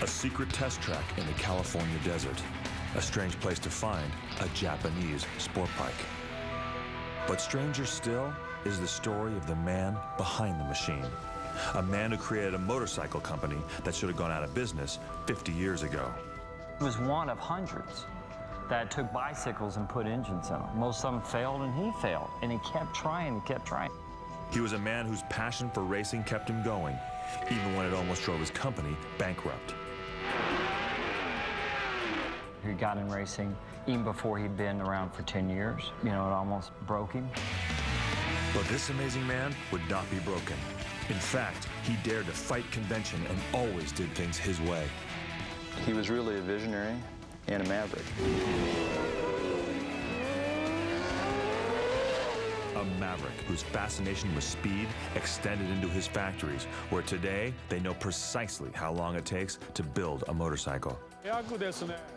secret test track in the California desert. A strange place to find a Japanese sport bike. But stranger still is the story of the man behind the machine. A man who created a motorcycle company that should have gone out of business 50 years ago. He was one of hundreds that took bicycles and put engines in them. Most of them failed, and he failed. And he kept trying and kept trying. He was a man whose passion for racing kept him going, even when it almost drove his company bankrupt. He got in racing even before he'd been around for 10 years. You know, it almost broke him. But this amazing man would not be broken. In fact, he dared to fight convention and always did things his way. He was really a visionary and a maverick. A maverick whose fascination with speed extended into his factories, where today they know precisely how long it takes to build a motorcycle.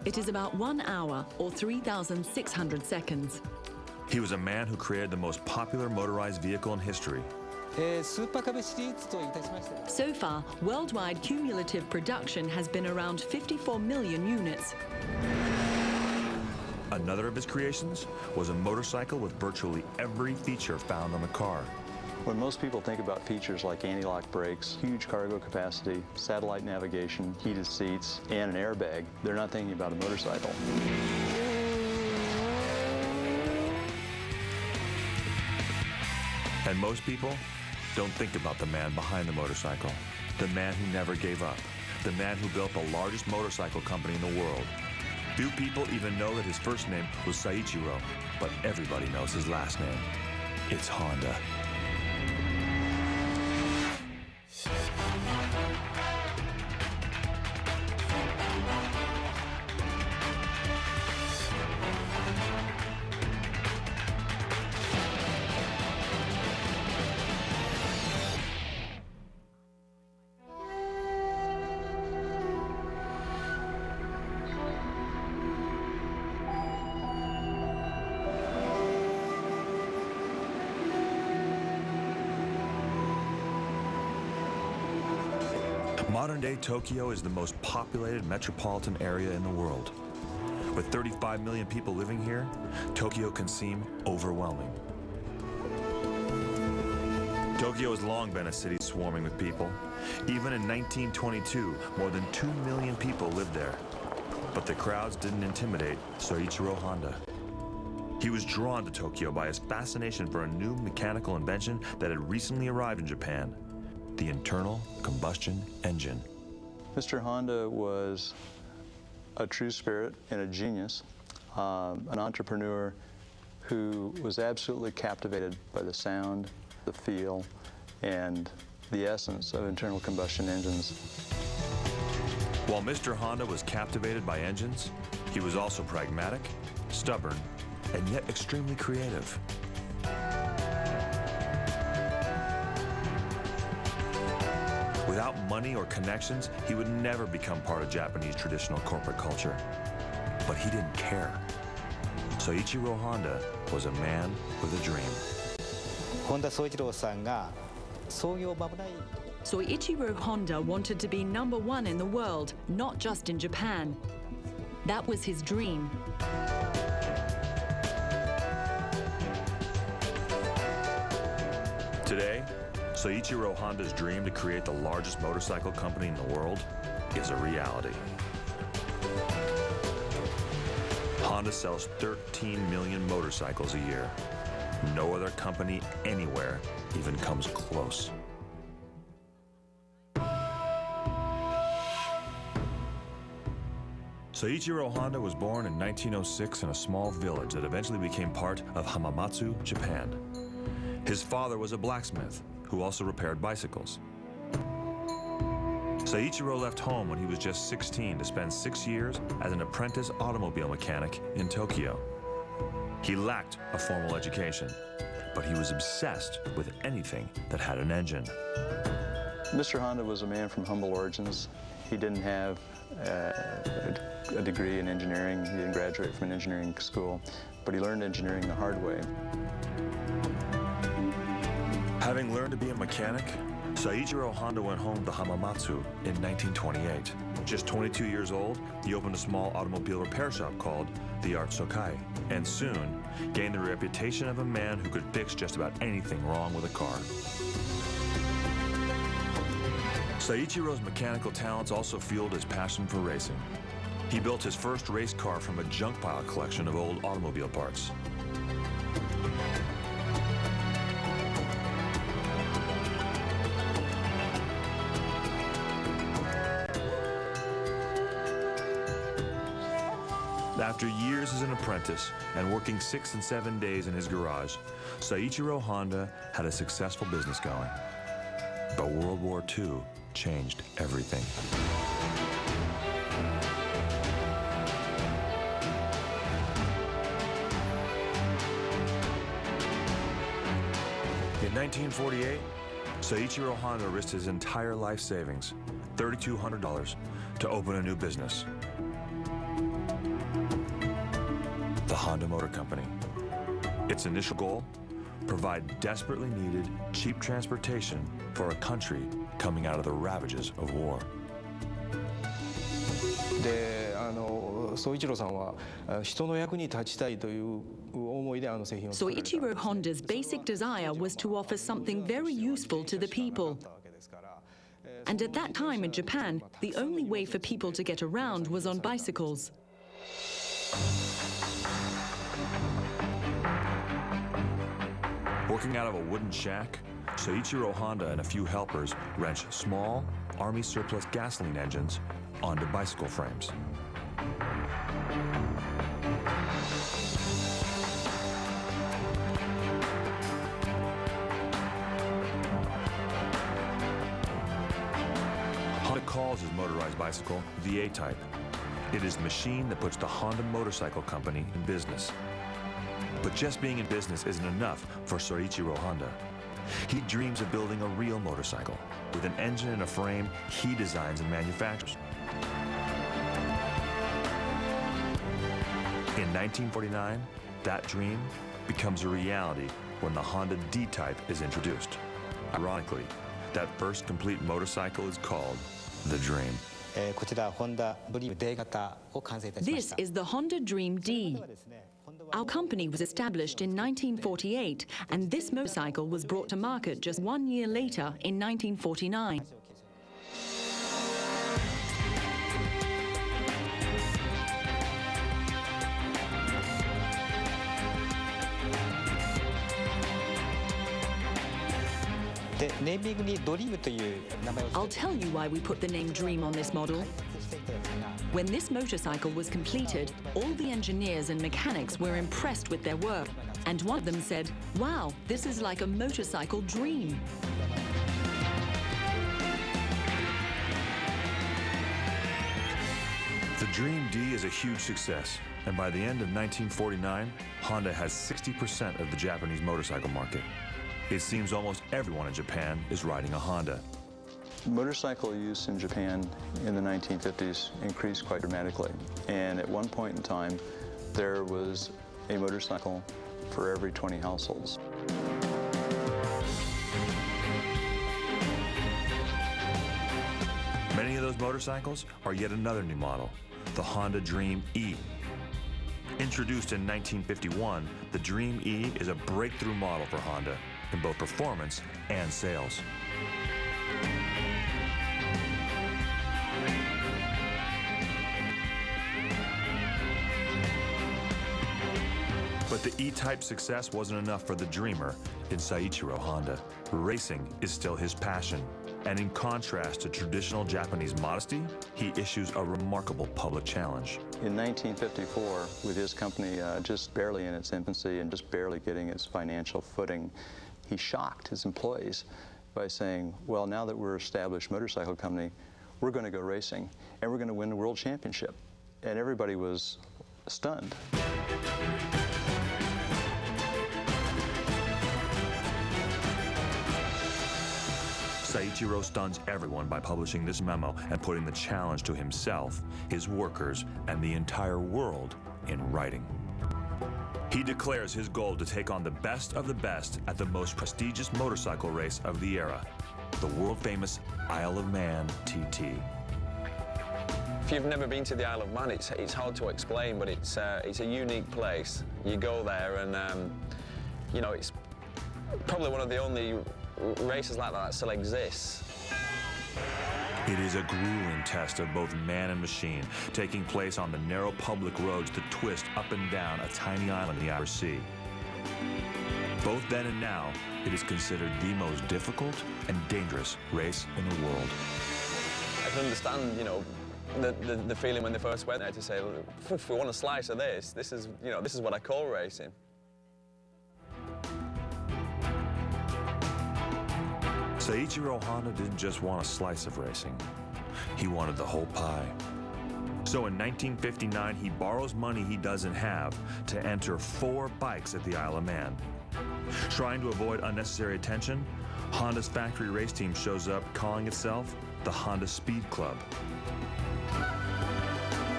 It is about 1 hour or 3,600 seconds. He was a man who created the most popular motorized vehicle in history. So far, worldwide cumulative production has been around 54 million units. Another of his creations was a motorcycle with virtually every feature found on a car. When most people think about features like anti-lock brakes, huge cargo capacity, satellite navigation, heated seats, and an airbag, they're not thinking about a motorcycle. And most people don't think about the man behind the motorcycle, the man who never gave up, the man who built the largest motorcycle company in the world. Few people even know that his first name was Seiichiro, but everybody knows his last name. It's Honda. Modern-day Tokyo is the most populated metropolitan area in the world. With 35 million people living here, Tokyo can seem overwhelming. Tokyo has long been a city swarming with people. Even in 1922, more than 2 million people lived there. But the crowds didn't intimidate Soichiro Honda. He was drawn to Tokyo by his fascination for a new mechanical invention that had recently arrived in Japan: the internal combustion engine. Mr. Honda was a true spirit and a genius, an entrepreneur who was absolutely captivated by the sound, the feel, and the essence of internal combustion engines. While Mr. Honda was captivated by engines, he was also pragmatic, stubborn, and yet extremely creative. Without money or connections, he would never become part of Japanese traditional corporate culture. But he didn't care. Soichiro Honda was a man with a dream. Soichiro Honda wanted to be #1 in the world, not just in Japan. That was his dream. Today, Soichiro Honda's dream to create the largest motorcycle company in the world is a reality. Honda sells 13 million motorcycles a year. No other company anywhere even comes close. Soichiro Honda was born in 1906 in a small village that eventually became part of Hamamatsu, Japan. His father was a blacksmith who also repaired bicycles. Soichiro left home when he was just 16 to spend 6 years as an apprentice automobile mechanic in Tokyo. He lacked a formal education, but he was obsessed with anything that had an engine. Mr. Honda was a man from humble origins. He didn't have a degree in engineering. He didn't graduate from an engineering school, but he learned engineering the hard way. Having learned to be a mechanic, Soichiro Honda went home to Hamamatsu in 1928. Just 22 years old, he opened a small automobile repair shop called the Art Sokai, and soon gained the reputation of a man who could fix just about anything wrong with a car. Saiichiro's mechanical talents also fueled his passion for racing. He built his first race car from a junk pile collection of old automobile parts. After years as an apprentice and working 6 and 7 days in his garage, Saiichiro Honda had a successful business going. But World War II changed everything. In 1948, Saiichiro Honda risked his entire life savings, $3,200, to open a new business. The Honda Motor Company. Its initial goal? Provide desperately needed, cheap transportation for a country coming out of the ravages of war. Soichiro Honda's basic desire was to offer something very useful to the people. And at that time in Japan, the only way for people to get around was on bicycles. Working out of a wooden shack, Saiichiro Honda and a few helpers wrenched small, Army surplus gasoline engines onto bicycle frames. Honda calls his motorized bicycle the A-Type. It is the machine that puts the Honda Motorcycle Company in business. But just being in business isn't enough for Soichiro Honda. He dreams of building a real motorcycle with an engine and a frame he designs and manufactures. In 1949, that dream becomes a reality when the Honda D-Type is introduced. Ironically, that first complete motorcycle is called the Dream. This is the Honda Dream D. Our company was established in 1948, and this motorcycle was brought to market just 1 year later in 1949. I'll tell you why we put the name Dream on this model. When this motorcycle was completed, all the engineers and mechanics were impressed with their work, and one of them said, "Wow, this is like a motorcycle dream." The Dream D is a huge success, and by the end of 1949, Honda has 60% of the Japanese motorcycle market. It seems almost everyone in Japan is riding a Honda. Motorcycle use in Japan in the 1950s increased quite dramatically, and at one point in time there was a motorcycle for every 20 households. Many of those motorcycles are yet another new model, the Honda Dream E. Introduced in 1951, the Dream E is a breakthrough model for Honda in both performance and sales. But the E-Type success wasn't enough for the dreamer in Saiichiro Honda. Racing is still his passion. And in contrast to traditional Japanese modesty, he issues a remarkable public challenge. In 1954, with his company just barely in its infancy and just barely getting its financial footing, he shocked his employees by saying, well, now that we're an established motorcycle company, we're going to go racing, and we're going to win the world championship. And everybody was stunned. Saiichiro stuns everyone by publishing this memo and putting the challenge to himself, his workers, and the entire world in writing. He declares his goal to take on the best of the best at the most prestigious motorcycle race of the era, the world-famous Isle of Man TT. you've never been to the Isle of Man, it's hard to explain, but it's a unique place. You go there and, you know, it's probably one of the only races like that still exists. It is a grueling test of both man and machine, taking place on the narrow public roads that twist up and down a tiny island in the Irish Sea. Both then and now, it is considered the most difficult and dangerous race in the world. I can understand, you know, the feeling when they first went there to say, if we want a slice of this is, you know, this is what I call racing. Seiichiro Honda didn't just want a slice of racing. He wanted the whole pie. So in 1959, he borrows money he doesn't have to enter 4 bikes at the Isle of Man. Trying to avoid unnecessary attention, Honda's factory race team shows up calling itself the Honda Speed Club.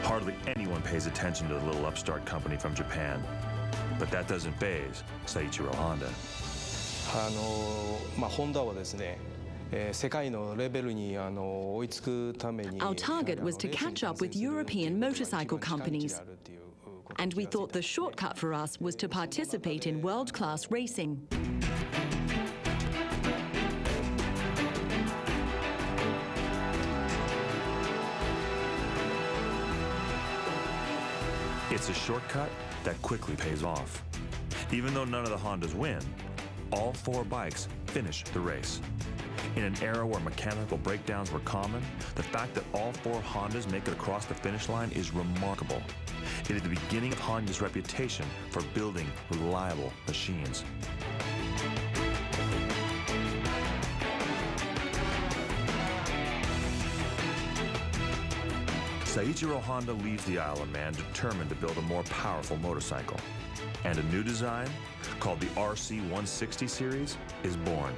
Hardly anyone pays attention to the little upstart company from Japan. But that doesn't faze Seiichiro Honda. Our target was to catch up with European motorcycle companies. And we thought the shortcut for us was to participate in world-class racing. It's a shortcut that quickly pays off. Even though none of the Hondas win, all 4 bikes finish the race. In an era where mechanical breakdowns were common, the fact that all 4 Hondas make it across the finish line is remarkable. It is the beginning of Honda's reputation for building reliable machines. Seiichiro Honda leaves the Isle of Man determined to build a more powerful motorcycle. And a new design, called the RC160 series, is born.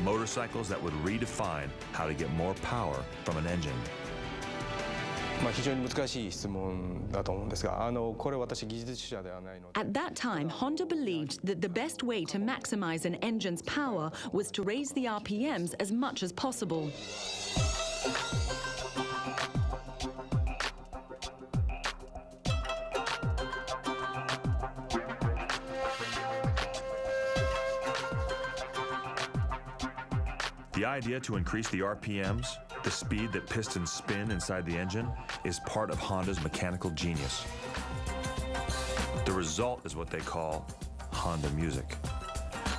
Motorcycles that would redefine how to get more power from an engine. At that time, Honda believed that the best way to maximize an engine's power was to raise the RPMs as much as possible. The idea to increase the RPMs, the speed that pistons spin inside the engine, is part of Honda's mechanical genius. The result is what they call Honda music.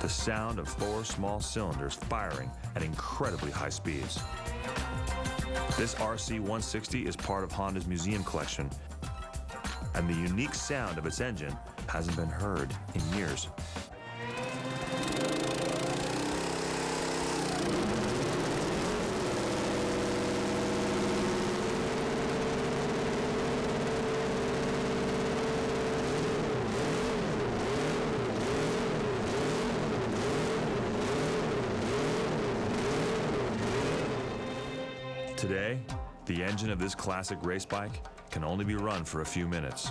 The sound of 4 small cylinders firing at incredibly high speeds. This RC160 is part of Honda's museum collection, and the unique sound of its engine hasn't been heard in years. Today, the engine of this classic race bike can only be run for a few minutes.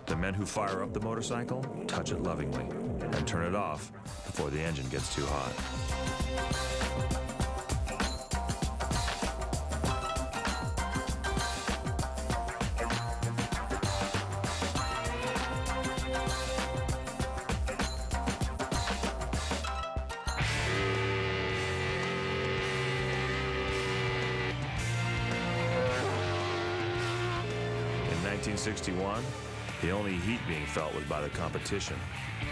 The men who fire up the motorcycle touch it lovingly and turn it off before the engine gets too hot. In 1961, the only heat being felt was by the competition,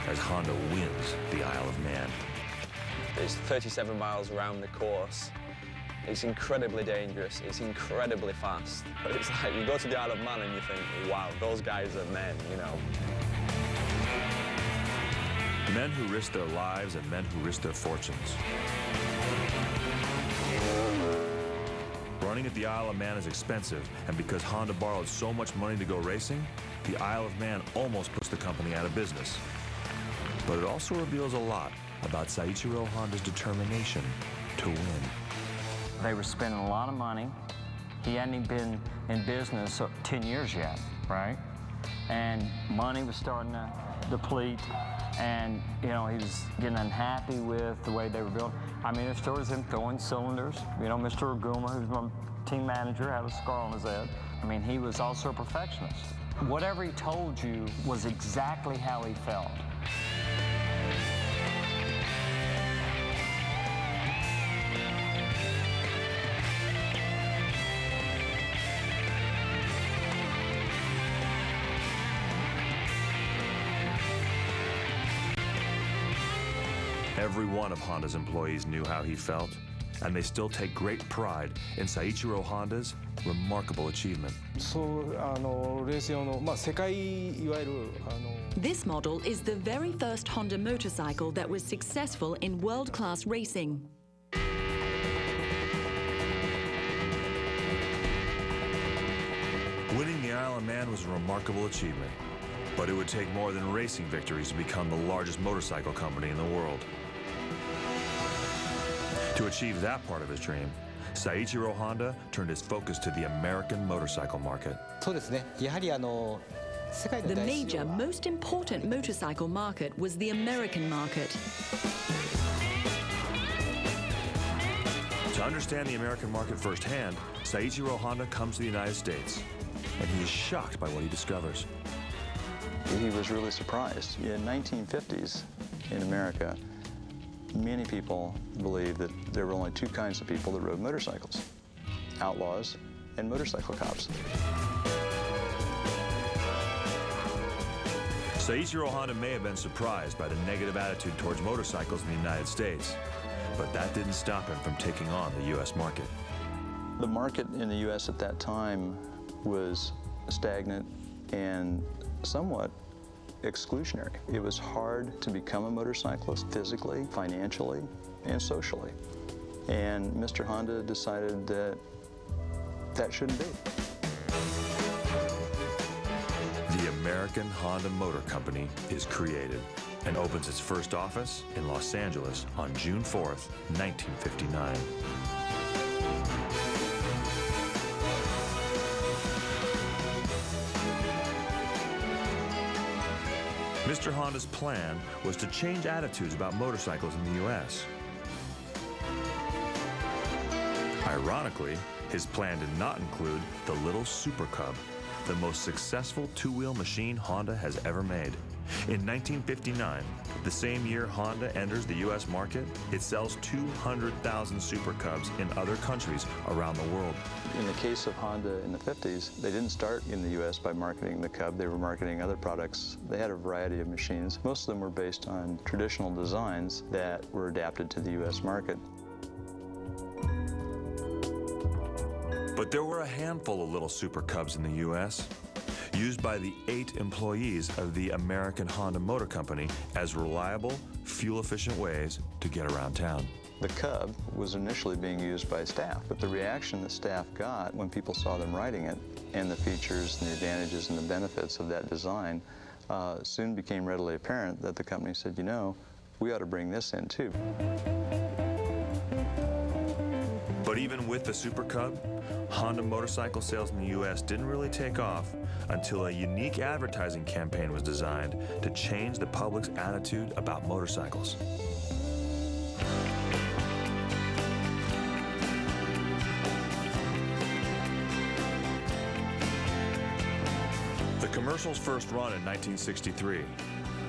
as Honda wins the Isle of Man. It's 37 miles around the course. It's incredibly dangerous. It's incredibly fast. But it's like you go to the Isle of Man and you think, wow, those guys are men, you know. Men who risk their lives and men who risk their fortunes. Running at the Isle of Man is expensive, and because Honda borrowed so much money to go racing, the Isle of Man almost puts the company out of business. But it also reveals a lot about Seiichiro Honda's determination to win. They were spending a lot of money. He hadn't even been in business 10 years yet, right? And money was starting to deplete, and you know, he was getting unhappy with the way they were built. I mean, there's stories of him throwing cylinders. You know, Mr. Aguma, who's my team manager, had a scar on his head. I mean, he was also a perfectionist. Whatever he told you was exactly how he felt. Every one of Honda's employees knew how he felt, and they still take great pride in Seiichiro Honda's remarkable achievement. This model is the very first Honda motorcycle that was successful in world-class racing. Winning the Isle of Man was a remarkable achievement, but it would take more than racing victories to become the largest motorcycle company in the world. To achieve that part of his dream, Seiichiro Honda turned his focus to the American motorcycle market. The major, most important motorcycle market was the American market. To understand the American market firsthand, Seiichiro Honda comes to the United States, and he is shocked by what he discovers. He was really surprised. In 1950s in America, many people believed that there were only two kinds of people that rode motorcycles: outlaws and motorcycle cops. Seiichiro Honda may have been surprised by the negative attitude towards motorcycles in the United States, but that didn't stop him from taking on the U.S. market. The market in the U.S. at that time was stagnant and somewhat exclusionary. It was hard to become a motorcyclist physically, financially, and socially. And Mr. Honda decided that that shouldn't be. The American Honda Motor Company is created and opens its first office in Los Angeles on June 4th, 1959. Mr. Honda's plan was to change attitudes about motorcycles in the U.S. Ironically, his plan did not include the little Super Cub, the most successful two-wheel machine Honda has ever made. In 1959, the same year Honda enters the U.S. market, it sells 200,000 Super Cubs in other countries around the world. In the case of Honda in the 50s, they didn't start in the U.S. by marketing the Cub. They were marketing other products. They had a variety of machines. Most of them were based on traditional designs that were adapted to the U.S. market. But there were a handful of little Super Cubs in the U.S., used by the 8 employees of the American Honda Motor Company as reliable, fuel-efficient ways to get around town. The Cub was initially being used by staff, but the reaction the staff got when people saw them riding it and the features and the advantages and the benefits of that design soon became readily apparent that the company said, you know, we ought to bring this in too. But even with the Super Cub, Honda motorcycle sales in the U.S. didn't really take off until a unique advertising campaign was designed to change the public's attitude about motorcycles. The commercials first run in 1963,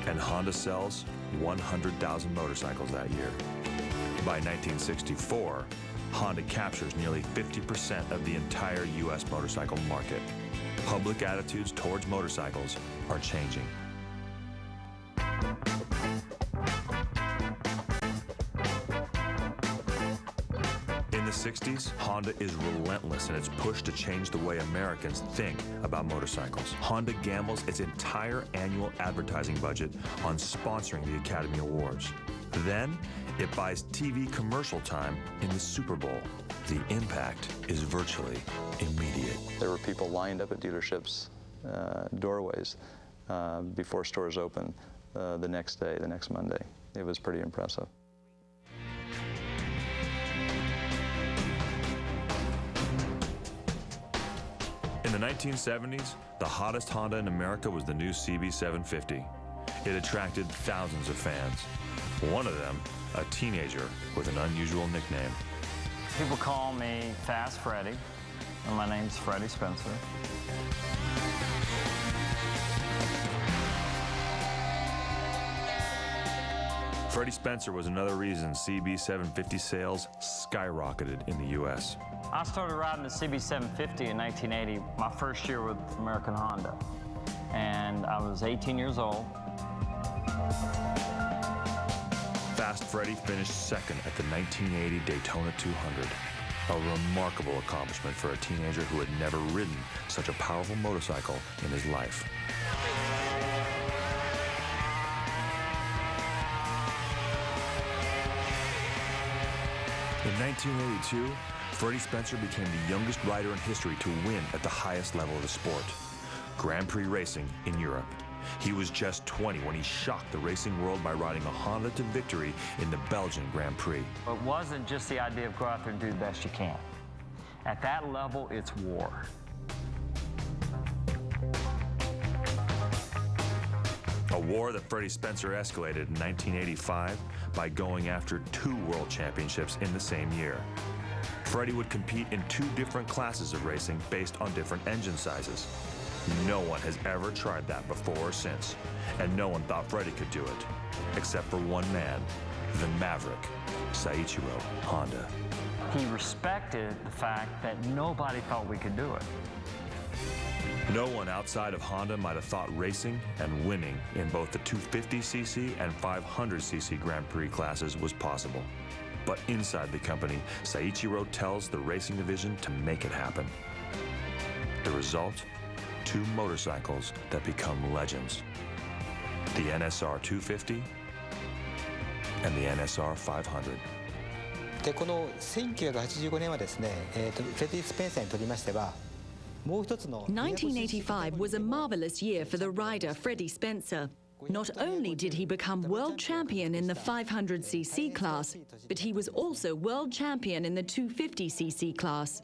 and Honda sells 100,000 motorcycles that year. By 1964, Honda captures nearly 50% of the entire U.S. motorcycle market. Public attitudes towards motorcycles are changing. In the 60s, Honda is relentless in its push to change the way Americans think about motorcycles. Honda gambles its entire annual advertising budget on sponsoring the Academy Awards. Then, it buys TV commercial time in the Super Bowl. The impact is virtually immediate. There were people lined up at dealerships' doorways before stores open the next day, the next Monday. It was pretty impressive. In the 1970s, the hottest Honda in America was the new CB750. It attracted thousands of fans. One of them, a teenager with an unusual nickname. People call me Fast Freddy. and my name's Freddie Spencer. Freddie Spencer was another reason CB750 sales skyrocketed in the U.S. I started riding the CB750 in 1980, my first year with American Honda, and I was 18 years old. Fast Freddie finished second at the 1980 Daytona 200, a remarkable accomplishment for a teenager who had never ridden such a powerful motorcycle in his life. In 1982, Freddie Spencer became the youngest rider in history to win at the highest level of the sport, Grand Prix racing in Europe. He was just 20 when he shocked the racing world by riding a Honda to victory in the Belgian Grand Prix. It wasn't just the idea of go out there and do the best you can. At that level, it's war. A war that Freddie Spencer escalated in 1985 by going after 2 world championships in the same year. Freddie would compete in 2 different classes of racing based on different engine sizes. No one has ever tried that before or since, and no one thought Freddie could do it, except for one man, the Maverick, Seiichiro Honda. He respected the fact that nobody thought we could do it. No one outside of Honda might have thought racing and winning in both the 250cc and 500cc Grand Prix classes was possible. But inside the company, Seiichiro tells the racing division to make it happen. The result? 2 motorcycles that become legends. The NSR 250 and the NSR 500. でこの1985年はですね、フレディ・スペンサーにとりましては、もう一つの1985 was a marvelous year for the rider Freddie Spencer. Not only did he become world champion in the 500cc class, but he was also world champion in the 250cc class.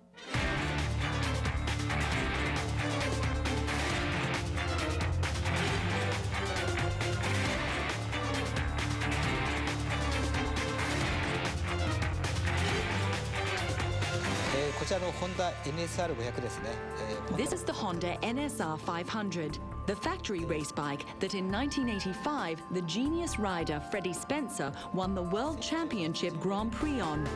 This is the Honda NSR 500, the factory race bike that in 1985 the genius rider Freddie Spencer won the World Championship Grand Prix on.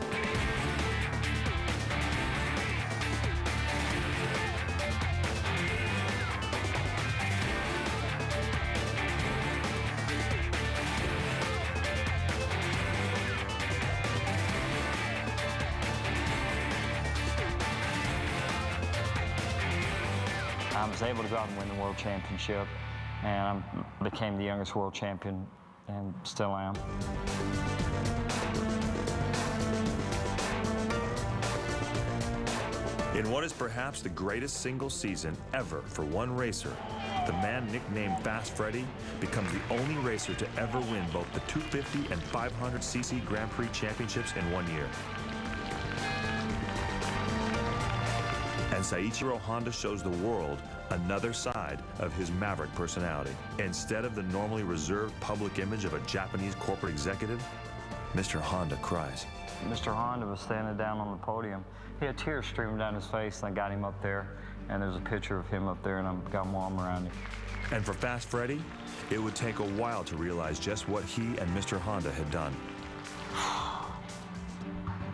I was able to go out and win the world championship, and I became the youngest world champion, and still am. In what is perhaps the greatest single season ever for one racer, the man nicknamed Fast Freddie becomes the only racer to ever win both the 250 and 500cc Grand Prix championships in one year. And Seiichiro Honda shows the world another side of his Maverick personality. Instead of the normally reserved public image of a Japanese corporate executive, Mr. Honda cries. Mr. Honda was standing down on the podium. He had tears streaming down his face, and I got him up there, and there's a picture of him up there, and I've got my arm around him. And for Fast Freddie, it would take a while to realize just what he and Mr. Honda had done.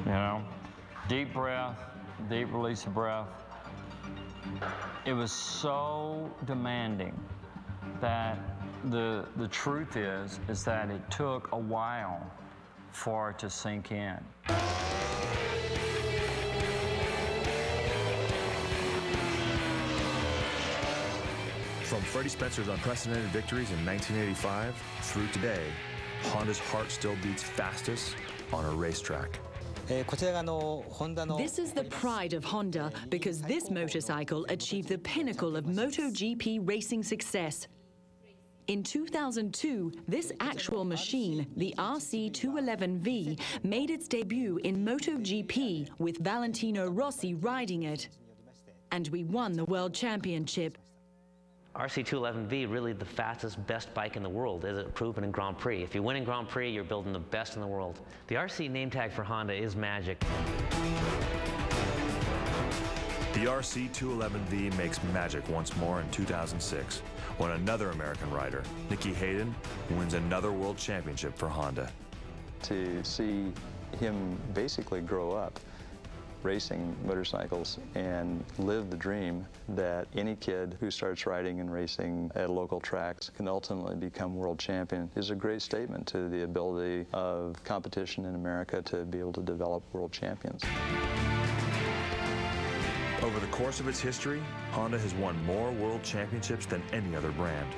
You know, deep breath, deep release of breath. It was so demanding that the truth is that it took a while for it to sink in. From Freddie Spencer's unprecedented victories in 1985 through today, Honda's heart still beats fastest on a racetrack. This is the pride of Honda because this motorcycle achieved the pinnacle of MotoGP racing success. In 2002, this actual machine, the RC211V, made its debut in MotoGP with Valentino Rossi riding it. And we won the World Championship. RC211V, really the fastest, best bike in the world, as it proven in Grand Prix. If you win in Grand Prix, you're building the best in the world. The RC name tag for Honda is magic. The RC211V makes magic once more in 2006 when another American rider, Nicky Hayden, wins another world championship for Honda. To see him basically grow up racing motorcycles and live the dream that any kid who starts riding and racing at local tracks can ultimately become world champion is a great statement to the ability of competition in America to be able to develop world champions. Over the course of its history, Honda has won more world championships than any other brand.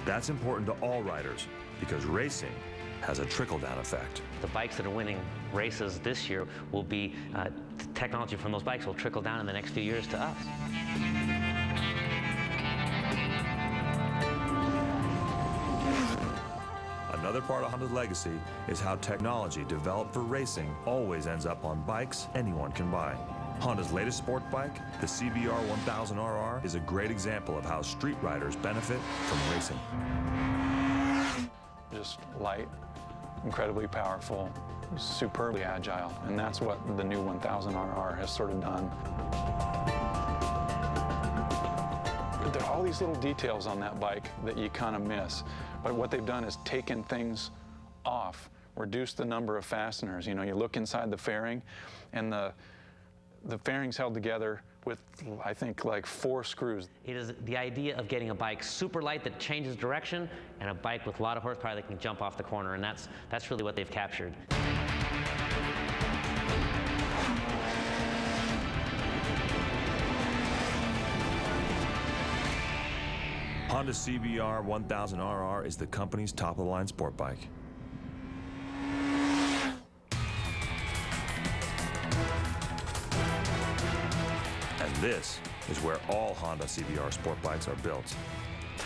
That's important to all riders because racing has a trickle-down effect. The bikes that are winning races this year will be, technology from those bikes will trickle down in the next few years to us. Another part of Honda's legacy is how technology developed for racing always ends up on bikes anyone can buy. Honda's latest sport bike, the CBR 1000RR, is a great example of how street riders benefit from racing. Just light, incredibly powerful, superbly agile, and that's what the new 1000RR has sort of done. There are all these little details on that bike that you kind of miss, but what they've done is taken things off, reduced the number of fasteners. You know, you look inside the fairing, and the fairing's held together with, I think, like 4 screws. It is the idea of getting a bike super light that changes direction and a bike with a lot of horsepower that can jump off the corner, and that's really what they've captured. Honda CBR 1000RR is the company's top-of-the-line sport bike. And this is where all Honda CBR sport bikes are built.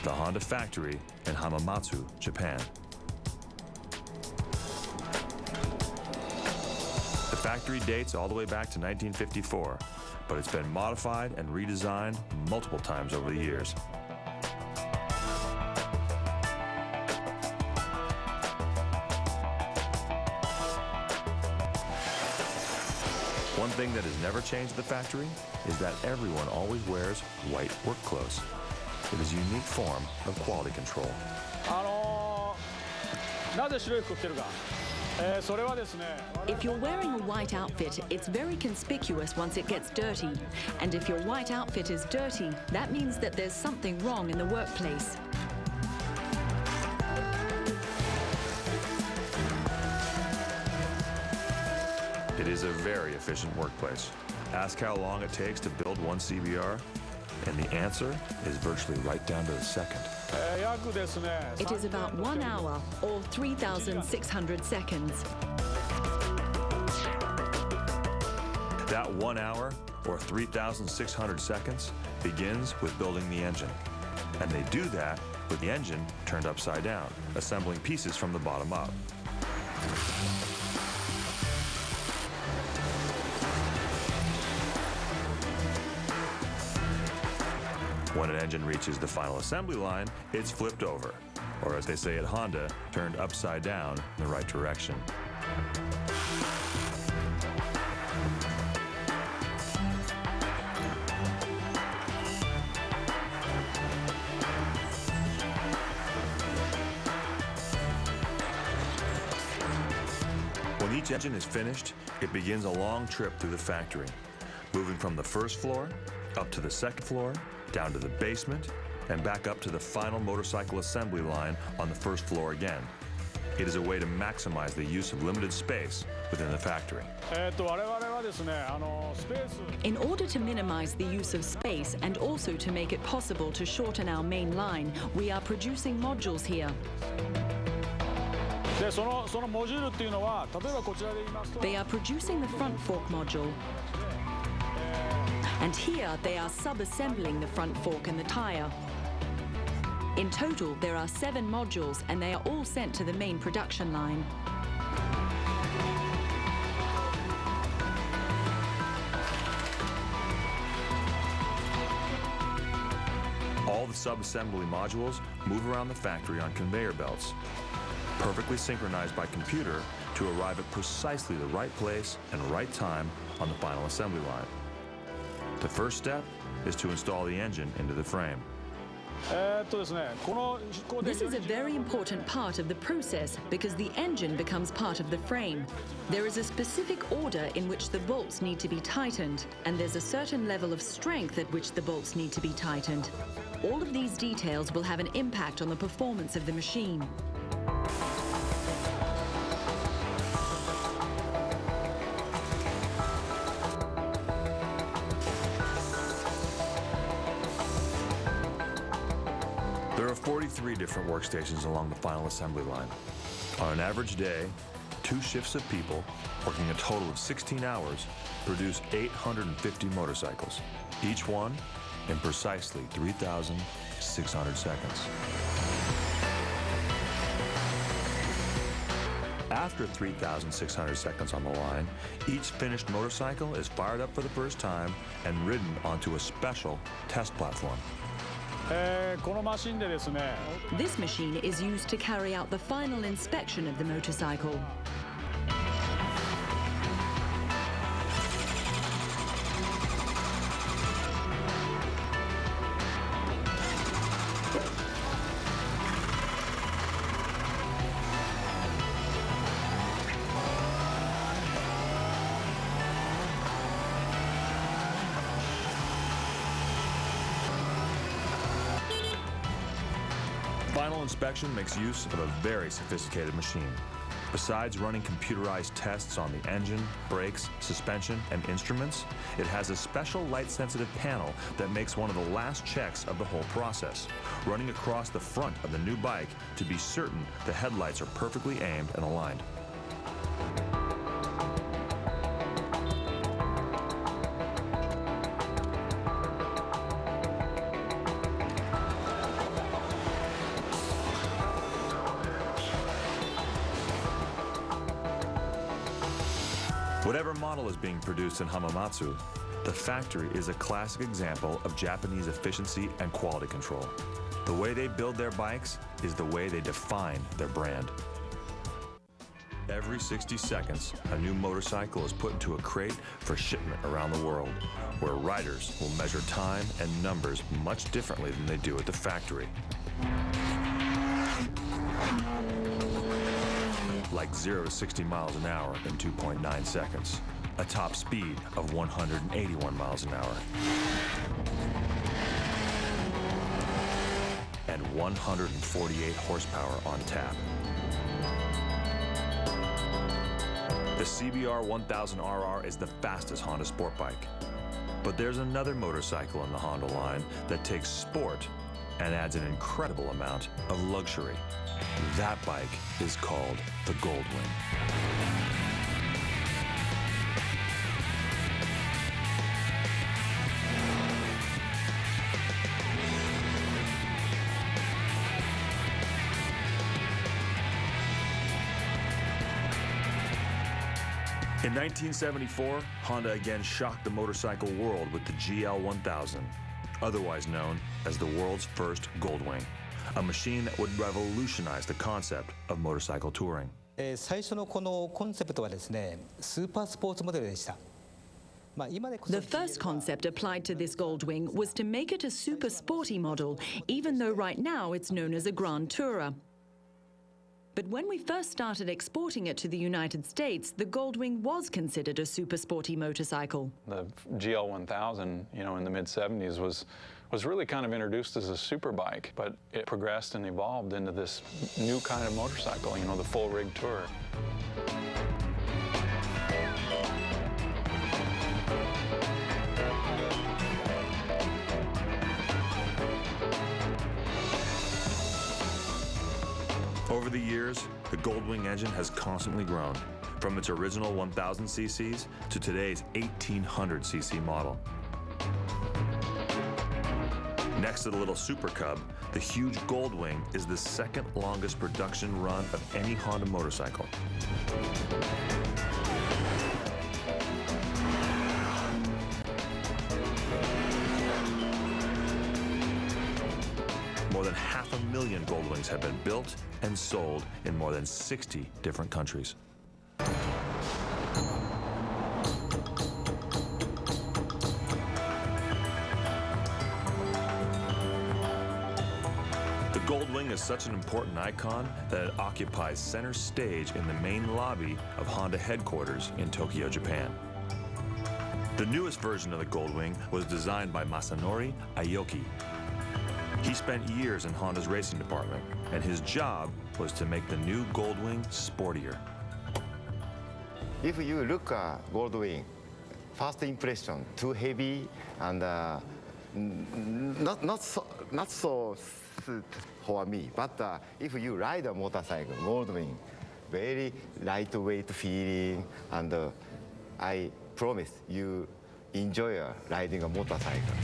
The Honda factory in Hamamatsu, Japan. The factory dates all the way back to 1954, but it's been modified and redesigned multiple times over the years. One thing that has never changed at the factory is that everyone always wears white work clothes. It is a unique form of quality control. If you're wearing a white outfit, it's very conspicuous once it gets dirty. And if your white outfit is dirty, that means that there's something wrong in the workplace. It is a very efficient workplace. Ask how long it takes to build one CBR, and the answer is virtually right down to the second. It is about 1 hour, or 3,600 seconds. That 1 hour, or 3,600 seconds, begins with building the engine. And they do that with the engine turned upside down, assembling pieces from the bottom up. When an engine reaches the final assembly line, it's flipped over, or as they say at Honda, turned upside down in the right direction. When each engine is finished, it begins a long trip through the factory, moving from the first floor up to the second floor, down to the basement, and back up to the final motorcycle assembly line on the first floor again. It is a way to maximize the use of limited space within the factory. In order to minimize the use of space and also to make it possible to shorten our main line, we are producing modules here. They are producing the front fork module. And here they are sub-assembling the front fork and the tire. In total, there are 7 modules, and they are all sent to the main production line. All the sub-assembly modules move around the factory on conveyor belts, perfectly synchronized by computer to arrive at precisely the right place and right time on the final assembly line. The first step is to install the engine into the frame. This is a very important part of the process because the engine becomes part of the frame. There is a specific order in which the bolts need to be tightened, and there's a certain level of strength at which the bolts need to be tightened. All of these details will have an impact on the performance of the machine. There are 43 different workstations along the final assembly line. On an average day, 2 shifts of people, working a total of 16 hours, produce 850 motorcycles, each one in precisely 3,600 seconds. After 3,600 seconds on the line, each finished motorcycle is fired up for the first time and ridden onto a special test platform. This machine is used to carry out the final inspection of the motorcycle. Final inspection makes use of a very sophisticated machine. Besides running computerized tests on the engine, brakes, suspension, and instruments, it has a special light-sensitive panel that makes one of the last checks of the whole process, running across the front of the new bike to be certain the headlights are perfectly aimed and aligned. Whatever model is being produced in Hamamatsu, the factory is a classic example of Japanese efficiency and quality control. The way they build their bikes is the way they define their brand. Every 60 seconds, a new motorcycle is put into a crate for shipment around the world, where riders will measure time and numbers much differently than they do at the factory. Like 0 to 60 miles an hour in 2.9 seconds, a top speed of 181 miles an hour, and 148 horsepower on tap. The CBR 1000RR is the fastest Honda sport bike. But there's another motorcycle in the Honda line that takes sport and adds an incredible amount of luxury. That bike is called the Goldwing. In 1974, Honda again shocked the motorcycle world with the GL 1000, otherwise known as the world's first Goldwing, a machine that would revolutionize the concept of motorcycle touring. 最初のこのコンセプトはですね、スーパースポーツモデルでした。The first concept applied to this Goldwing was to make it a super sporty model, even though right now it's known as a Grand Tourer. But when we first started exporting it to the United States, the Goldwing was considered a super sporty motorcycle. The GL 1000, in the mid-70s was really kind of introduced as a super bike, but it progressed and evolved into this new kind of motorcycle, the full rig tourer. Over the years, the Goldwing engine has constantly grown, from its original 1000 cc's to today's 1800cc model. Next to the little Super Cub, the huge Goldwing is the second longest production run of any Honda motorcycle. More than 500,000 Goldwings have been built and sold in more than 60 different countries. is such an important icon that it occupies center stage in the main lobby of Honda headquarters in Tokyo, Japan. The newest version of the Goldwing was designed by Masanori Aoki. He spent years in Honda's racing department, and his job was to make the new Goldwing sportier. If you look at Goldwing, first impression, too heavy and not so for me. But if you ride a motorcycle, Goldwing, very lightweight feeling, and I promise you enjoy riding a motorcycle.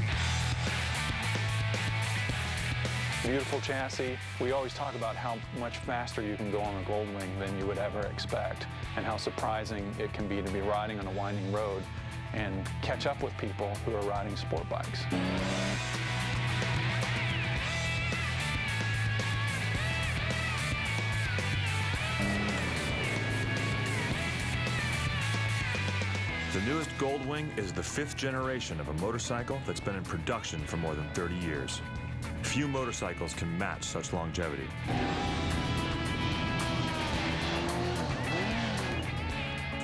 Beautiful chassis. We always talk about how much faster you can go on a Goldwing than you would ever expect, and how surprising it can be to be riding on a winding road and catch up with people who are riding sport bikes. The newest Goldwing is the 5th generation of a motorcycle that's been in production for more than 30 years. Few motorcycles can match such longevity.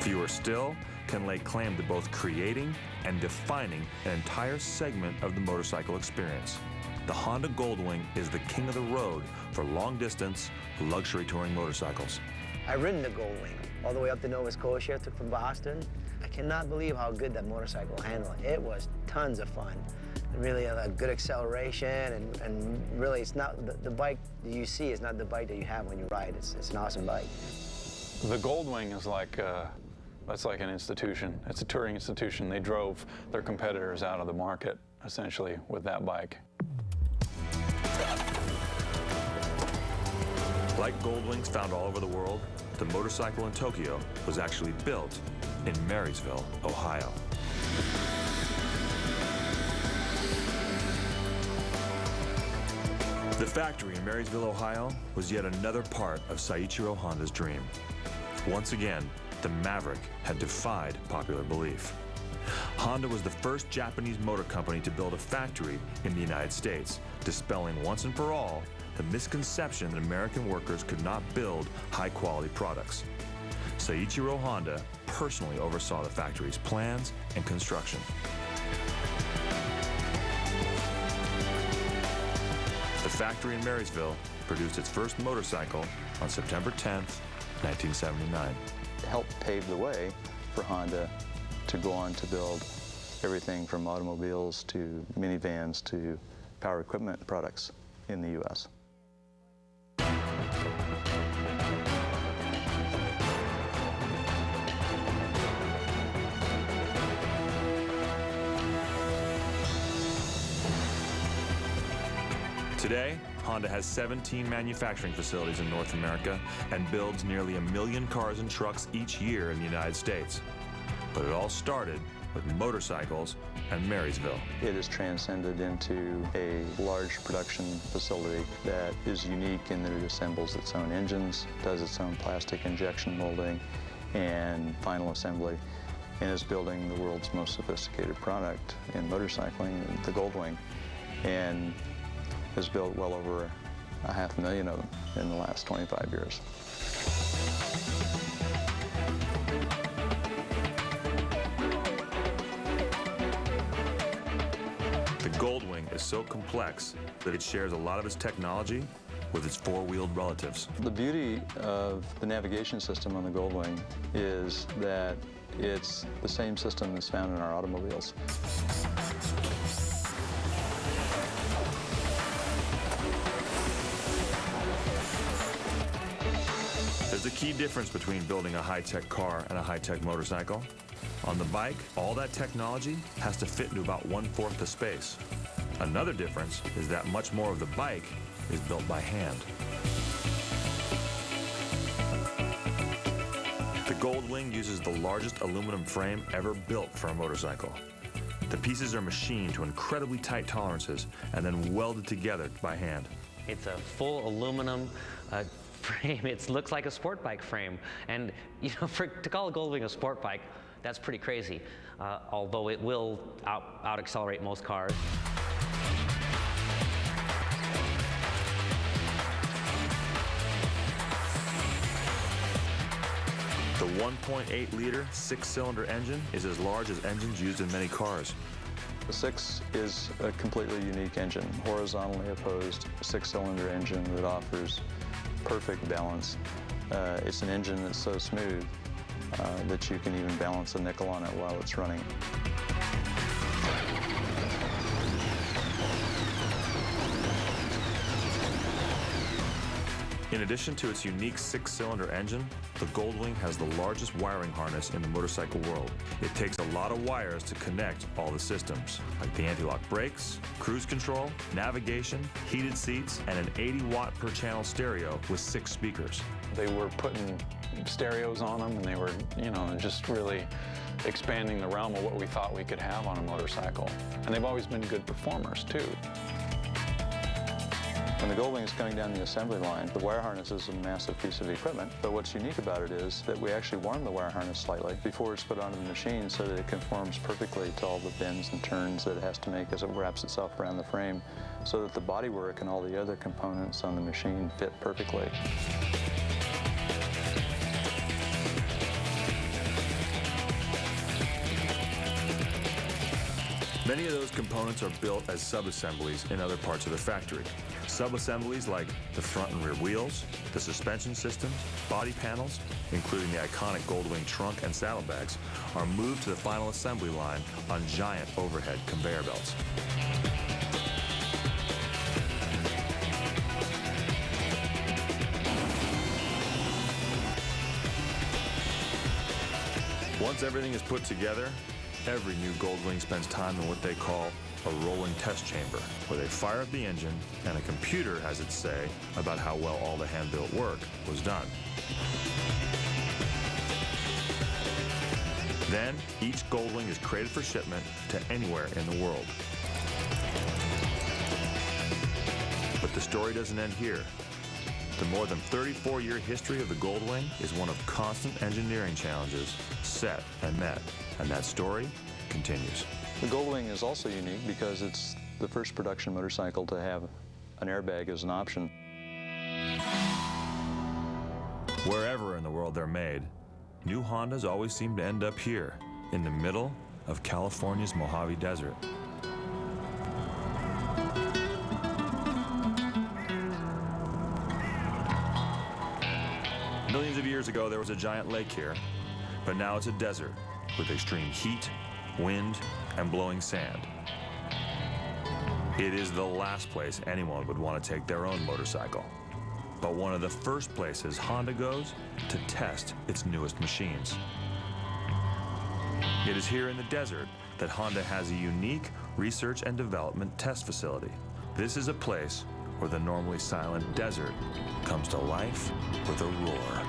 Fewer still can lay claim to both creating and defining an entire segment of the motorcycle experience. The Honda Goldwing is the king of the road for long-distance, luxury touring motorcycles. I've ridden the Goldwing all the way up to Nova Scotia, took from Boston. I cannot believe how good that motorcycle handled. It was tons of fun. Really a good acceleration, and really it's not, the bike that you see is not the bike that you have when you ride. It's an awesome bike. The Goldwing is like, that's like an institution. It's a touring institution. They drove their competitors out of the market, essentially, with that bike. Like Goldwings found all over the world, the motorcycle in Tokyo was actually built in Marysville, Ohio. The factory in Marysville, Ohio was yet another part of Seiichiro Honda's dream. Once again, the Maverick had defied popular belief. Honda was the first Japanese motor company to build a factory in the United States, dispelling once and for all the misconception that American workers could not build high-quality products. Seiichiro Honda personally oversaw the factory's plans and construction. The factory in Marysville produced its first motorcycle on September 10th, 1979. It helped pave the way for Honda to go on to build everything from automobiles to minivans to power equipment products in the U.S. Today, Honda has 17 manufacturing facilities in North America and builds nearly 1 million cars and trucks each year in the United States. But it all started with motorcycles and Marysville. It has transcended into a large production facility that is unique in that it assembles its own engines, does its own plastic injection molding and final assembly, and is building the world's most sophisticated product in motorcycling, the Goldwing, and has built well over 500,000 of them in the last 25 years. The Goldwing is so complex that it shares a lot of its technology with its four-wheeled relatives. The beauty of the navigation system on the Goldwing is that it's the same system that's found in our automobiles. There's a key difference between building a high-tech car and a high-tech motorcycle. On the bike, all that technology has to fit into about 1/4 the space. Another difference is that much more of the bike is built by hand. The Goldwing uses the largest aluminum frame ever built for a motorcycle. The pieces are machined to incredibly tight tolerances and then welded together by hand. It's a full aluminum frame. It looks like a sport bike frame. And you know, to call a Goldwing a sport bike, that's pretty crazy, although it will out-accelerate most cars. The 1.8-liter six-cylinder engine is as large as engines used in many cars. The 6 is a completely unique engine, horizontally opposed six-cylinder engine that offers perfect balance. It's an engine that's so smooth that you can even balance a nickel on it while it's running. In addition to its unique six-cylinder engine, the Goldwing has the largest wiring harness in the motorcycle world. It takes a lot of wires to connect all the systems, like the anti-lock brakes, cruise control, navigation, heated seats, and an 80-watt per channel stereo with 6 speakers. They were putting stereos on them, and they were, you know, just really expanding the realm of what we thought we could have on a motorcycle. And they've always been good performers, too. When the Goldwing is coming down the assembly line, the wire harness is a massive piece of equipment, but what's unique about it is that we actually warm the wire harness slightly before it's put onto the machine so that it conforms perfectly to all the bends and turns that it has to make as it wraps itself around the frame, so that the bodywork and all the other components on the machine fit perfectly. Many of those components are built as sub-assemblies in other parts of the factory. Sub-assemblies like the front and rear wheels, the suspension systems, body panels, including the iconic Goldwing trunk and saddlebags, are moved to the final assembly line on giant overhead conveyor belts. Once everything is put together, every new Goldwing spends time in what they call a rolling test chamber, where they fire up the engine and a computer has its say about how well all the hand-built work was done. Then, each Goldwing is created for shipment to anywhere in the world. But the story doesn't end here. The more than 34-year history of the Goldwing is one of constant engineering challenges set and met, and that story continues. The Goldwing is also unique because it's the first production motorcycle to have an airbag as an option. Wherever in the world they're made, new Hondas always seem to end up here, in the middle of California's Mojave Desert. Millions of years ago, there was a giant lake here, but now it's a desert with extreme heat, wind, and blowing sand. It is the last place anyone would want to take their own motorcycle, but one of the first places Honda goes to test its newest machines. It is here in the desert that Honda has a unique research and development test facility. This is a place where the normally silent desert comes to life with a roar.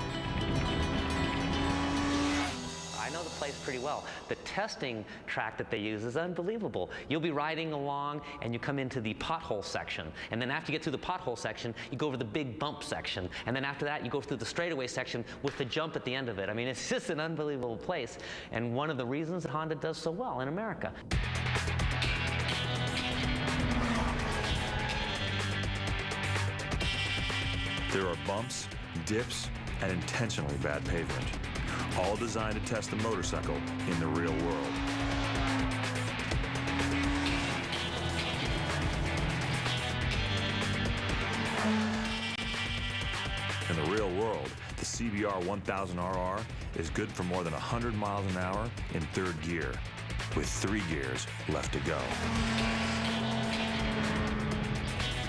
I know the place pretty well. The testing track that they use is unbelievable. You'll be riding along and you come into the pothole section. And then after you get through the pothole section, you go over the big bump section. And then after that, you go through the straightaway section with the jump at the end of it. I mean, it's just an unbelievable place. And one of the reasons that Honda does so well in America. There are bumps, dips, and intentionally bad pavement, all designed to test the motorcycle in the real world. In the real world, the CBR 1000RR is good for more than 100 miles an hour in third gear, with 3 gears left to go.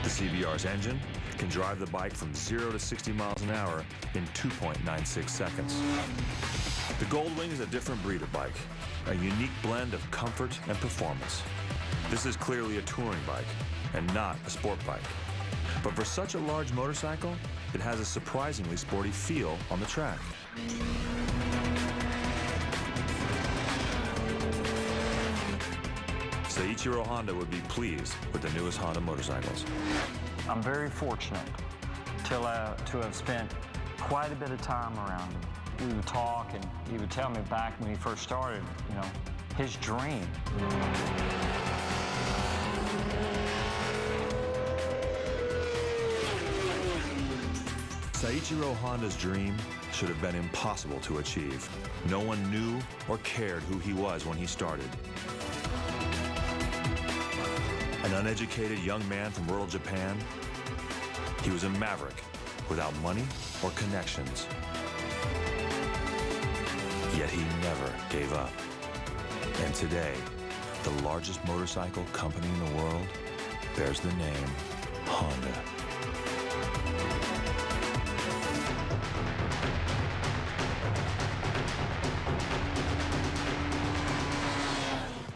The CBR's engine can drive the bike from 0 to 60 miles an hour in 2.96 seconds. The Goldwing is a different breed of bike, a unique blend of comfort and performance. This is clearly a touring bike and not a sport bike. But for such a large motorcycle, it has a surprisingly sporty feel on the track. Seiichiro Honda would be pleased with the newest Honda motorcycles. I'm very fortunate to have spent quite a bit of time around him. We would talk, and he would tell me back when he first started, you know, his dream. Seiichiro Honda's dream should have been impossible to achieve. No one knew or cared who he was when he started. An uneducated young man from rural Japan, he was a maverick without money or connections. Yet he never gave up. And today, the largest motorcycle company in the world bears the name Honda.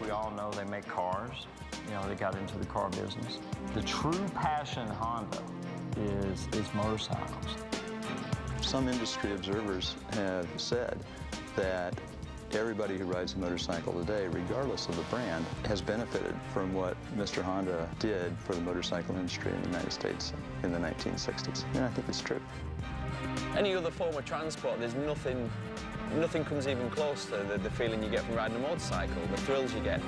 We all know they make cars. You know, they got into the car business. The true passion in Honda is motorcycles. Some industry observers have said that everybody who rides a motorcycle today, regardless of the brand, has benefited from what Mr. Honda did for the motorcycle industry in the United States in the 1960s. And I think it's true. Any other form of transport, there's nothing comes even close to the feeling you get from riding a motorcycle, the thrills you get.